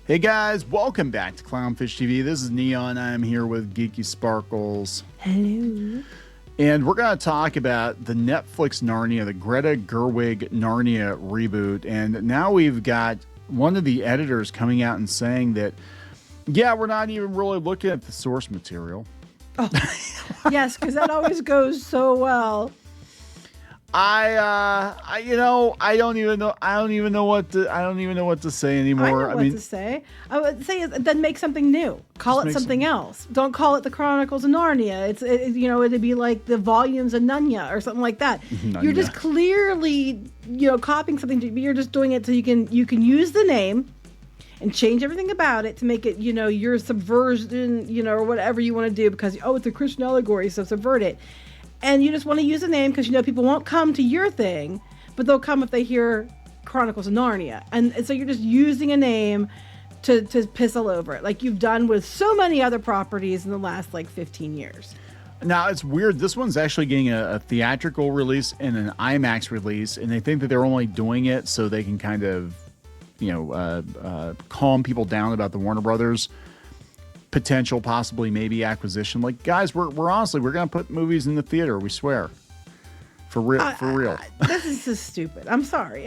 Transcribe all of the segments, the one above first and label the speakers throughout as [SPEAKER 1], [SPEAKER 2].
[SPEAKER 1] Hey guys, welcome back to Clownfish TV. This is Kneon. I'm here with Geeky Sparkles.
[SPEAKER 2] Hello.
[SPEAKER 1] And we're going to talk about the Netflix Narnia, the Greta Gerwig Narnia reboot. And now we've got one of the editors coming out and saying that, yeah, we're not even really looking at the source material.
[SPEAKER 2] Oh, yes, because that always goes so well.
[SPEAKER 1] I don't even know what to say anymore.
[SPEAKER 2] I know what to say. I would say then make something new. Call it something else. Don't call it the Chronicles of Narnia. It'd be like the Volumes of Narnia or something like that.
[SPEAKER 1] Narnia.
[SPEAKER 2] You're just clearly, copying something. You're just doing it so you can use the name and change everything about it to make it, your subversion, or whatever you want to do because, it's a Christian allegory, so subvert it. And you just want to use a name because, people won't come to your thing, but they'll come if they hear Chronicles of Narnia. And so you're just using a name to piss all over it, like you've done with so many other properties in the last, 15 years.
[SPEAKER 1] Now, it's weird. This one's actually getting a theatrical release and an IMAX release, and they think that they're only doing it so they can kind of, calm people down about the Warner Brothers potential, possibly maybe acquisition. Like, guys, we're honestly, we're going to put movies in the theater. We swear. For real.
[SPEAKER 2] This is just stupid. I'm sorry.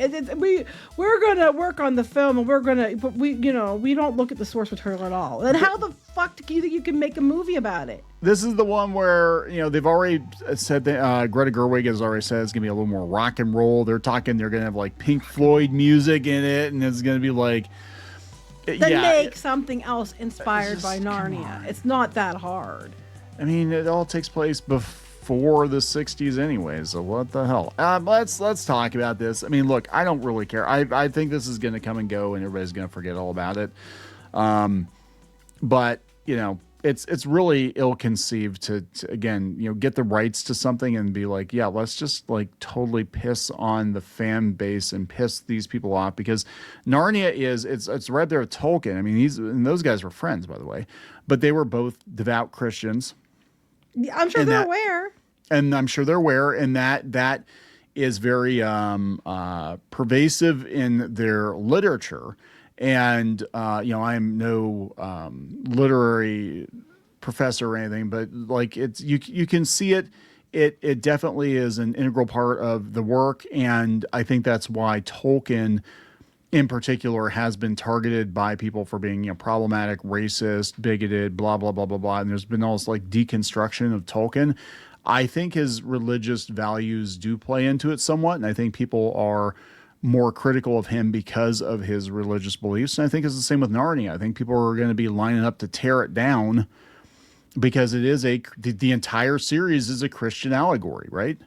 [SPEAKER 2] We're going to work on the film and but we don't look at the source material at all. And how the fuck do you think you can make a movie about it?
[SPEAKER 1] This is the one where, they've already said that Greta Gerwig has already said it's going to be a little more rock and roll. They're talking, they're going to have Pink Floyd music in it. And it's going to be
[SPEAKER 2] make something else inspired by Narnia. It's not that hard.
[SPEAKER 1] I mean, it all takes place before the 60s anyway, so what the hell? Let's talk about this. I mean, look, I don't really care. I think this is going to come and go, and everybody's going to forget all about it. But, it's really ill-conceived to again, get the rights to something and be like, yeah, let's just totally piss on the fan base and piss these people off, because Narnia it's right there with Tolkien. I mean, and those guys were friends, by the way, but they were both devout Christians.
[SPEAKER 2] I'm sure they're aware.
[SPEAKER 1] And I'm sure they're aware, and that is very pervasive in their literature. And, I'm no literary professor or anything, but it's you can see it. It definitely is an integral part of the work. And I think that's why Tolkien in particular has been targeted by people for being, problematic, racist, bigoted, blah, blah, blah, blah, blah. And there's been all this deconstruction of Tolkien. I think his religious values do play into it somewhat. And I think people are more critical of him because of his religious beliefs. And I think it's the same with Narnia. I think people are going to be lining up to tear it down because it is the entire series is a Christian allegory, right?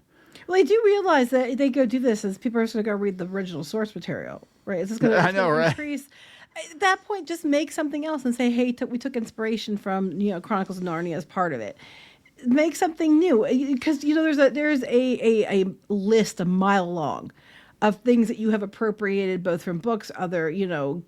[SPEAKER 2] Well, they do realize that they go do this as people are just going to go read the original source material, right? It's just going to increase. At that point, just make something else and say, hey, we took inspiration from, Chronicles of Narnia as part of it. Make something new, because, there's a list a mile long of things that you have appropriated both from books, other,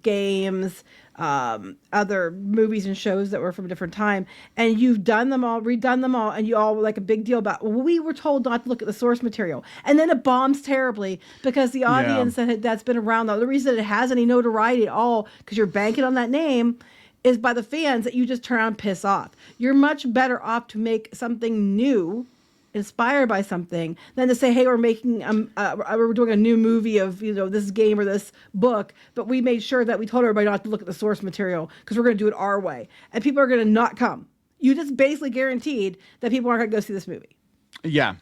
[SPEAKER 2] games, other movies and shows that were from a different time. And you've done them all, redone them all, and you all were like a big deal about, well, we were told not to look at the source material. And then it bombs terribly because the audience that's been around, the reason it has any notoriety at all, because you're banking on that name, is by the fans that you just turn around and piss off. You're much better off to make something new, inspired by something, than to say, hey, we're making we're doing a new movie of this game or this book, but we made sure that we told everybody not to look at the source material because we're going to do it our way, and people are going to not come. You just basically guaranteed that people aren't going to go see this movie.
[SPEAKER 1] Yeah.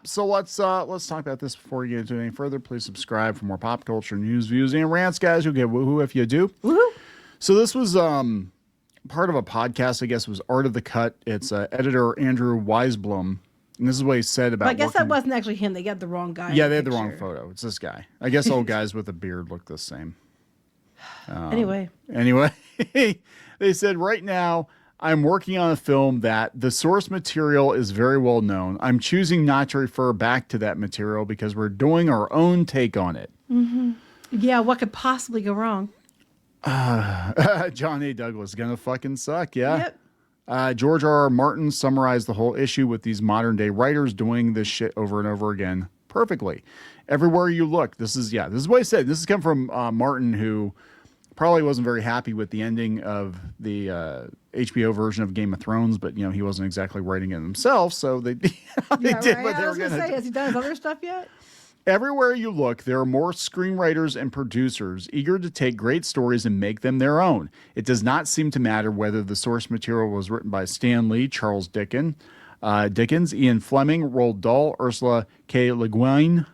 [SPEAKER 1] So let's talk about this before we get into any further. Please subscribe for more pop culture news, views, and rants, guys. You'll get woohoo if you do.
[SPEAKER 2] Woohoo!
[SPEAKER 1] So this was part of a podcast. I guess it was Art of the Cut. It's editor Andrew Weisblum. And this is what he said about.
[SPEAKER 2] But I guess that wasn't actually him. They got the wrong guy.
[SPEAKER 1] Yeah, they had the wrong photo. It's this guy. I guess all guys with a beard look the same.
[SPEAKER 2] Anyway,
[SPEAKER 1] they said, right now I'm working on a film that the source material is very well known. I'm choosing not to refer back to that material because we're doing our own take on it.
[SPEAKER 2] Mm-hmm. Yeah, what could possibly go wrong?
[SPEAKER 1] John A. Douglas gonna fucking suck. Yeah. Yep. George R.R. Martin summarized the whole issue with these modern day writers doing this shit over and over again perfectly. Everywhere you look, this is what he said. This is come from Martin, who probably wasn't very happy with the ending of the HBO version of Game of Thrones, but he wasn't exactly writing it himself, so they did what they were going to do.
[SPEAKER 2] Has he done his other stuff yet?
[SPEAKER 1] Everywhere you look, there are more screenwriters and producers eager to take great stories and make them their own. It does not seem to matter whether the source material was written by Stan Lee, Charles Dickens, Ian Fleming, Roald Dahl, Ursula K. Le Guin,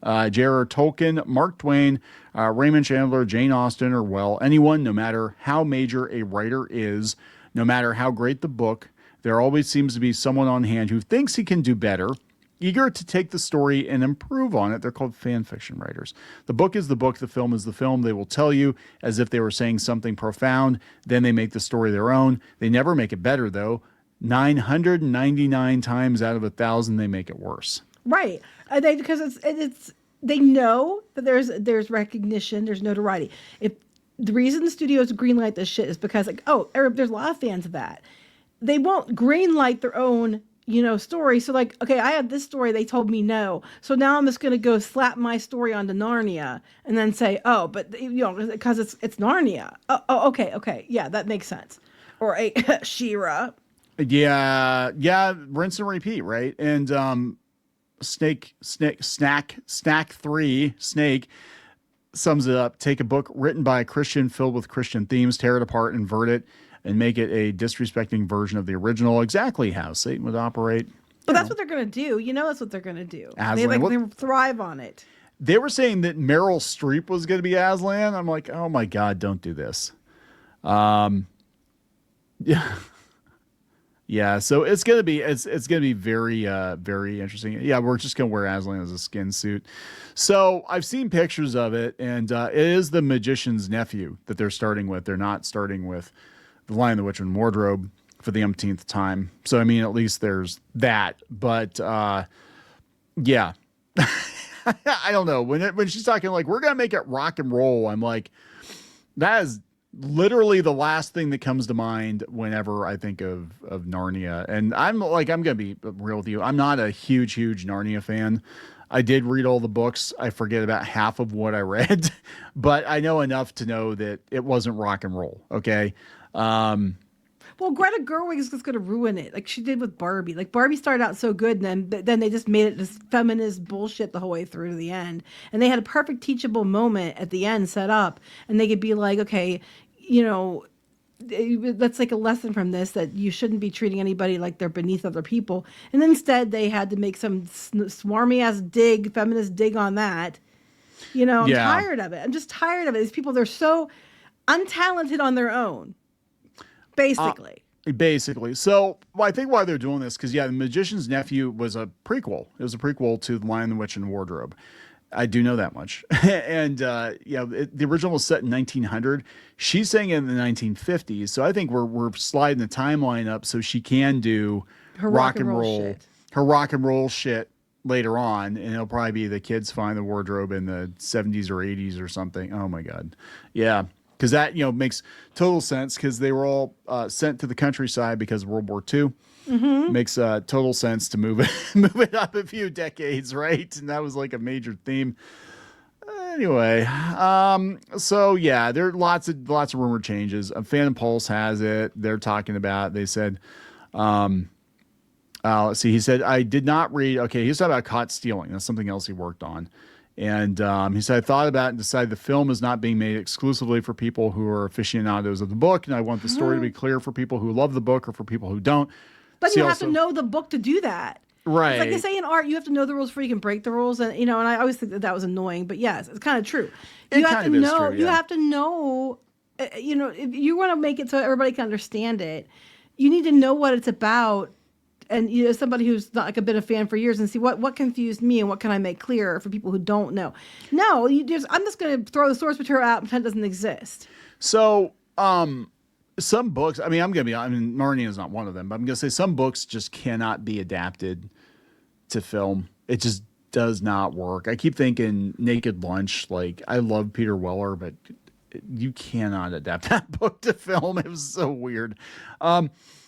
[SPEAKER 1] J.R.R. Tolkien, Mark Twain, Raymond Chandler, Jane Austen, or, well, anyone, no matter how major a writer is, no matter how great the book, there always seems to be someone on hand who thinks he can do better, eager to take the story and improve on it. They're called fan fiction writers. The book is the book, the film is the film. They will tell you as if they were saying something profound. Then they make the story their own. They never make it better, though. 999 times out of 1,000, they make it worse.
[SPEAKER 2] Right. Because they know that there's recognition, there's notoriety. If the reason the studios greenlight this shit is because there's a lot of fans of that. They won't greenlight their own story. So okay, I had this story, they told me no. So now I'm just going to go slap my story onto Narnia and then say, but because it's Narnia. Okay. Yeah, that makes sense. Or She-Ra.
[SPEAKER 1] Yeah. Rinse and repeat, right? And Snack 3, Snake sums it up. Take a book written by a Christian filled with Christian themes, tear it apart, invert it, and make it a disrespecting version of the original. Exactly how Satan would operate.
[SPEAKER 2] But that's what they're going to do. That's what they're going to do.
[SPEAKER 1] Aslan,
[SPEAKER 2] they thrive on it.
[SPEAKER 1] They were saying that Meryl Streep was going to be Aslan. I'm like, oh my God, don't do this. Yeah. So it's gonna be very very interesting. Yeah, we're just gonna wear Aslan as a skin suit. So I've seen pictures of it, and it is the magician's nephew that they're starting with. They're not starting with the Lion, the Witch, and Wardrobe for the umpteenth time. So I mean, at least there's that. But yeah, I don't know when she's talking like we're gonna make it rock and roll. I'm like, that is literally the last thing that comes to mind whenever I think of Narnia. And I'm gonna be real with you. I'm not a huge Narnia fan. I did read all the books. I forget about half of what I read, but I know enough to know that it wasn't rock and roll. Okay.
[SPEAKER 2] Well, Greta Gerwig is just going to ruin it, like she did with Barbie. Like Barbie started out so good, and then they just made it this feminist bullshit the whole way through to the end. And they had a perfect teachable moment at the end set up, and they could be like, okay, let's take a lesson from this, that you shouldn't be treating anybody like they're beneath other people. And instead, they had to make some swarmy ass feminist dig on that. I'm tired of it. I'm just tired of it. These people, they're so untalented on their own. Basically.
[SPEAKER 1] So I think why they're doing this, because The Magician's Nephew was a prequel. It was a prequel to The Lion, the Witch, and Wardrobe. I do know that much. And the original was set in 1900. She's saying in the 1950s. So I think we're sliding the timeline up so she can do
[SPEAKER 2] her rock and roll
[SPEAKER 1] shit later on, and it'll probably be the kids find the wardrobe in the 70s or 80s or something. Oh my God. Yeah. Because that, makes total sense, because they were all sent to the countryside because of World War II. Mm-hmm. Makes total sense to move it up a few decades, right? And that was like a major theme. Anyway, so yeah, there are lots of rumor changes. Phantom Pulse has it. They're talking about. They said, let's see. He said, I did not read. Okay, he's talking about caught stealing. That's something else he worked on. And he said, I thought about it and decided the film is not being made exclusively for people who are aficionados of the book. And I want the story to be clear for people who love the book or for people who don't.
[SPEAKER 2] But you have to know the book to do that.
[SPEAKER 1] Right.
[SPEAKER 2] It's like they say in art, you have to know the rules before you can break the rules. And, and I always think that was annoying. But yes, it's kind of true. You have to know, you have to know, if you want to make it so everybody can understand it, you need to know what it's about. And somebody who's not been a fan for years, and see what confused me and what can I make clear for people who don't know. No, I'm just going to throw the source material out and pretend it doesn't exist.
[SPEAKER 1] So, some books, Narnia is not one of them, but I'm going to say some books just cannot be adapted to film. It just does not work. I keep thinking Naked Lunch. Like, I love Peter Weller, but you cannot adapt that book to film. It was so weird.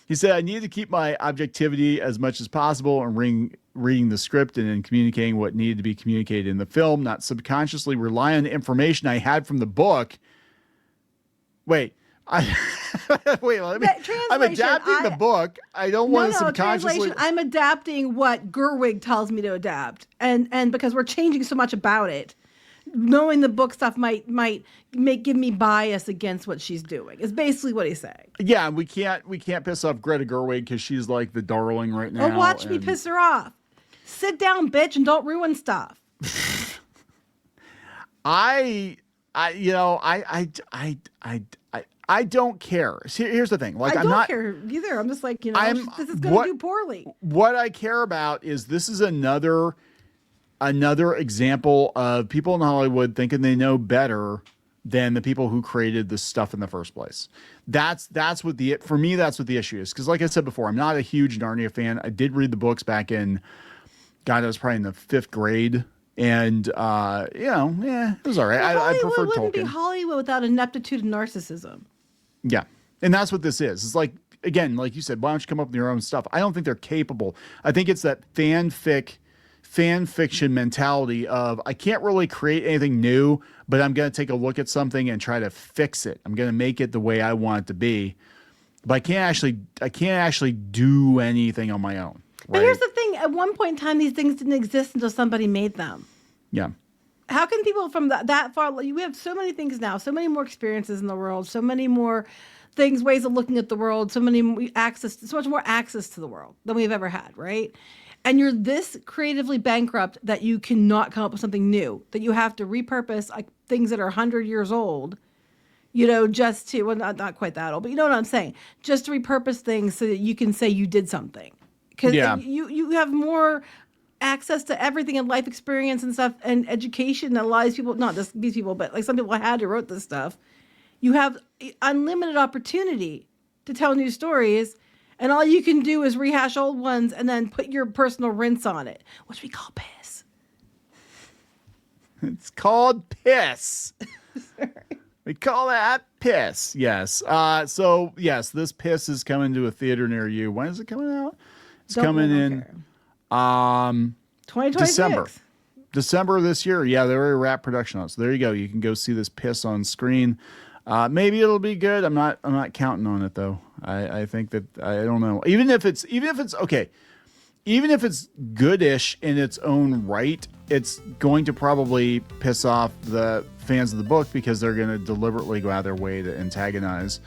[SPEAKER 1] He said, I needed to keep my objectivity as much as possible and reading the script and then communicating what needed to be communicated in the film, not subconsciously rely on the information I had from the book Wait. Wait, I'm adapting the book. I don't want to subconsciously.
[SPEAKER 2] Translation. I'm adapting what Gerwig tells me to adapt, and because we're changing so much about it, knowing the book stuff might give me bias against what she's doing. Is basically what he's saying.
[SPEAKER 1] Yeah, we can't piss off Greta Gerwig because she's like the darling right now.
[SPEAKER 2] Oh, watch me piss her off. Sit down, bitch, and don't ruin stuff.
[SPEAKER 1] I don't care. Here's the thing. Like,
[SPEAKER 2] I don't care either. I'm just like, this is going to do poorly.
[SPEAKER 1] What I care about is this is another example of people in Hollywood thinking they know better than the people who created this stuff in the first place. That's what for me, that's what the issue is. Because like I said before, I'm not a huge Narnia fan. I did read the books back in, God, I was probably in the 5th grade. And, it was all right. I prefer Tolkien.
[SPEAKER 2] Wouldn't be Hollywood without ineptitude and narcissism.
[SPEAKER 1] Yeah. And that's what this is. It's like, again, like you said, why don't you come up with your own stuff? I don't think they're capable. I think it's that fan fiction mentality of, I can't really create anything new, but I'm going to take a look at something and try to fix it. I'm going to make it the way I want it to be. But I can't actually do anything on my own. Right?
[SPEAKER 2] But here's the thing. At one point in time, these things didn't exist until somebody made them.
[SPEAKER 1] Yeah.
[SPEAKER 2] How can people from that far? We have so many things now, so many more experiences in the world, so many more things, ways of looking at the world, so much more access to the world than we've ever had, right? And you're this creatively bankrupt that you cannot come up with something new, that you have to repurpose things that are 100 years old, just to, well, not quite that old, but you know what I'm saying? Just to repurpose things so that you can say you did something. Because you have more access to everything and life experience and stuff and education that a lot of people, not just these people, but like some people had who wrote this stuff. You have unlimited opportunity to tell new stories, and all you can do is rehash old ones and then put your personal rinse on it, which we call piss.
[SPEAKER 1] It's called piss. Sorry. We call that piss. Yes. So yes, this piss is coming to a theater near you. When is it coming out? It's coming in
[SPEAKER 2] 2026.
[SPEAKER 1] December of this year. Yeah, they already wrapped production on it. So there you go. You can go see this piss on screen. Maybe it'll be good. I'm not counting on it though. I think that I don't know. Even if it's okay, even if it's goodish in its own right, it's going to probably piss off the fans of the book because they're going to deliberately go out of their way to antagonize,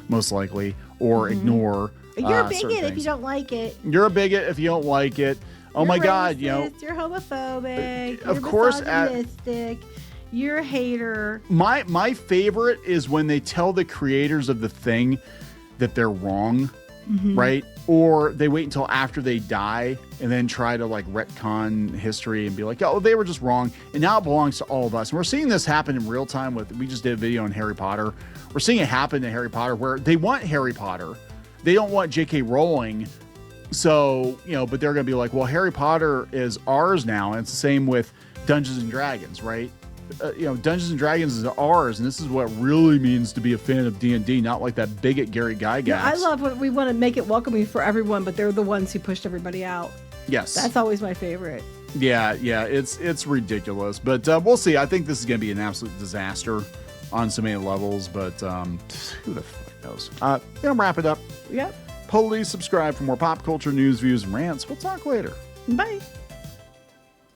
[SPEAKER 1] most likely, or ignore.
[SPEAKER 2] You're a bigot if you don't like it.
[SPEAKER 1] You're a bigot if you don't like it. Oh my God,
[SPEAKER 2] you're homophobic.
[SPEAKER 1] Of course,
[SPEAKER 2] misogynistic. You're a hater.
[SPEAKER 1] My favorite is when they tell the creators of the thing that they're wrong, right? Or they wait until after they die and then try to like retcon history and be like, oh, they were just wrong. And now it belongs to all of us. And we're seeing this happen in real time we just did a video on Harry Potter. We're seeing it happen in Harry Potter where they want Harry Potter. They don't want J.K. Rowling. So, but they're going to be like, well, Harry Potter is ours now. And it's the same with Dungeons and Dragons, right? Dungeons and Dragons is ours, and this is what really means to be a fan of D&D, not like that bigot Gary Gygax.
[SPEAKER 2] I love when we want to make it welcoming for everyone, but they're the ones who pushed everybody out.
[SPEAKER 1] Yes.
[SPEAKER 2] That's always my favorite.
[SPEAKER 1] Yeah, it's ridiculous. But we'll see. I think this is going to be an absolute disaster on so many levels, but who the fuck knows? Wrap it up.
[SPEAKER 2] Yep.
[SPEAKER 1] Please subscribe for more pop culture news, views, and rants. We'll talk later.
[SPEAKER 2] Bye.